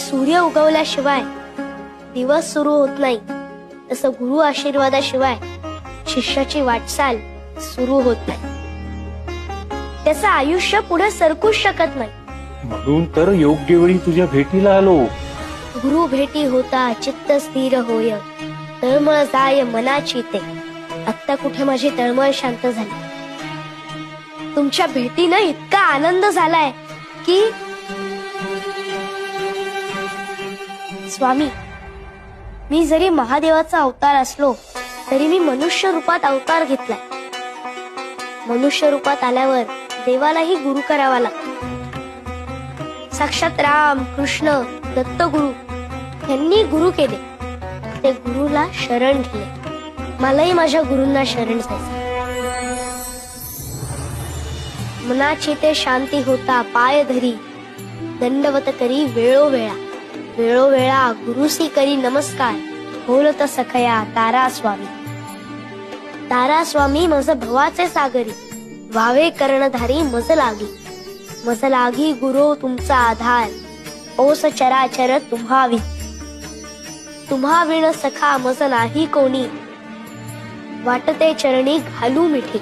सूर्य उगवल्याशिवाय दिवस सुरू होत नाही, तसं गुरु आशीर्वादाशिवाय शिष्याची वाटचाल सुरू होत नाही. त्याचं आयुष्य पुढे सरकूच शकत नाही. म्हणून तर योग्य वेळी तुझ्या भेटीला आलो. गुरु भेटी होता चित्त स्थिर होय, तळमळ जाय मनाची ते. आता कुठे माझी तळमळ शांत झाली. तुमच्या भेटीनं इतका आनंद झालाय की स्वामी, मी जरी महादेवाचा अवतार असलो तरी मी मनुष्य रूपात अवतार घेतलाय. मनुष्य रूपात आल्यावर देवालाही गुरु करावा लागतो. साक्षात राम कृष्ण दत्तगुरु यांनी गुरु केले. ते गुरुला शरण गेले. मलाही माझ्या गुरूंना शरण जायचं. मनाची ते शांती होता पाय धरी, दंडवत करी वेळोवेळा. वेळोवेळा गुरुसी करी नमस्कार, बोलत सखया तारा स्वामी. तारा स्वामी मज भवाचे सागरी, व्हावे कर्णधारी मज लागी. मज लागी गुरु तुमचा आधार, ओस चराचर तुम्हावी. तुम्हा विण सखा मज नाही कोणी, वाटते चरणी घालू मिठी.